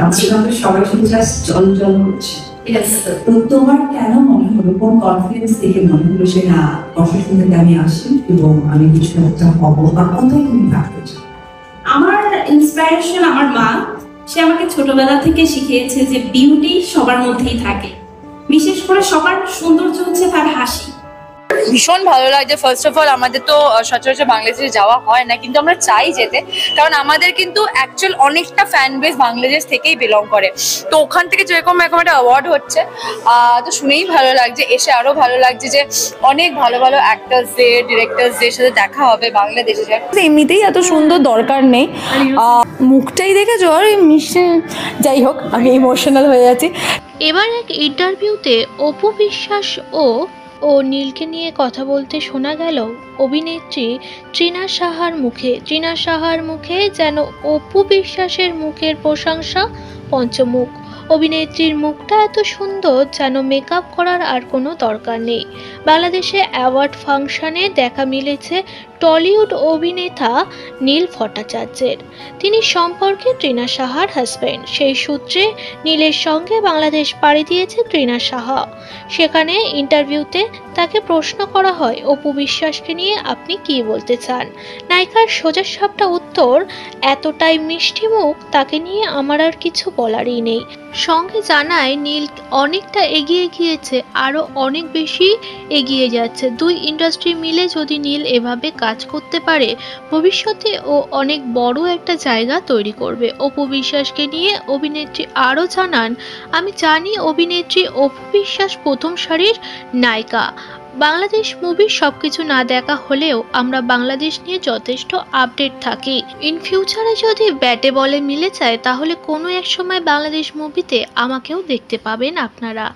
আমাদের সবাই শুধু জাস্ট জল হচ্ছে। তো তোমার কেন মনে হলো, কোন কনফিডেন্স থেকে মনে হলো যে না প্রফেশন থেকে আমি আসি এবং আমি কিছু একটা হবো, বা কোথায় তুমি থাকতে চাও? আমার ইন্সপিরেশন আমার মা। সে আমাকে ছোটবেলা থেকে শিখিয়েছে যে বিউটি সবার মধ্যেই থাকে, বিশেষ করে সবার সৌন্দর্য হচ্ছে তার হাসি। ভীষণ ভালো লাগছে। ফার্স্ট অফ অল আমাদের তো সচরাচর বাংলাদেশে যাওয়া হয় না, কিন্তু আমরা চাই যেতে, কারণ আমাদের কিন্তু অ্যাকচুয়াল অনেকটা ফ্যান বেস বাংলাদেশ থেকেই বিলং করে। তো ওখান থেকে যেরকম এরকম একটা অ্যাওয়ার্ড হচ্ছে, তো শুনেই ভালো লাগছে। এসে আরো ভালো লাগছে যে অনেক ভালো ভালো অ্যাক্টার্সদের, ডিরেক্টরসদের সাথে দেখা হবে বাংলাদেশে। এমনিতেই এত সুন্দর দরকার নেই, মুখটাই দেখেছো আর মিশে, যাই হোক আমি ইমোশনাল হয়ে যাচ্ছি। এবার এক ইন্টারভিউতে অপু বিশ্বাস ও নীলকে নিয়ে কথা বলতে শোনা গেল অভিনেত্রী তৃণা সাহার মুখে যেন অপু বিশ্বাসের মুখের প্রশংসা পঞ্চমুখ। অভিনেত্রীর মুখটা এত সুন্দর যেন মেকআপ করার আর কোনো দরকার নেই। বাংলাদেশে অ্যাওয়ার্ড ফাংশনে দেখা মিলেছে টলিউড অভিনেতা নীল ভট্টাচার্যের। তিনি সম্পর্কে তৃণা সাহার হাজব্যান্ড। সেই সূত্রে নীলের সঙ্গে বাংলাদেশ পাড়ি দিয়েছে তৃণা সাহা। সেখানে ইন্টারভিউতে তাকে প্রশ্ন করা হয়, অপু বিশ্বাসকে নিয়ে আপনি কি বলতে চান? নায়িকার সোজাসাপটা উত্তর, এতটাই মিষ্টি মুখ, তাকে নিয়ে আমার আর কিছু বলারই নেই। সঙ্গে জানায় নীল অনেকটা এগিয়ে গিয়েছে, আরও অনেক বেশি এগিয়ে যাচ্ছে। দুই ইন্ডাস্ট্রি মিলে যদি নীল এভাবে কাজ করতে পারে, ভবিষ্যতে ও অনেক বড় একটা জায়গা তৈরি করবে। অপু বিশ্বাসকে নিয়ে অভিনেত্রী আরও জানান, আমি জানি অভিনেত্রী অপু বিশ্বাস প্রথম সারির নায়িকা। বাংলাদেশ মুভির সবকিছু না দেখা হলেও আমরা বাংলাদেশ নিয়ে যথেষ্ট আপডেট থাকি। ইন ফিউচারে যদি ব্যাটে বলে মিলে যায়, তাহলে কোনো এক সময় বাংলাদেশ মুভিতে আমাকেও দেখতে পাবেন আপনারা।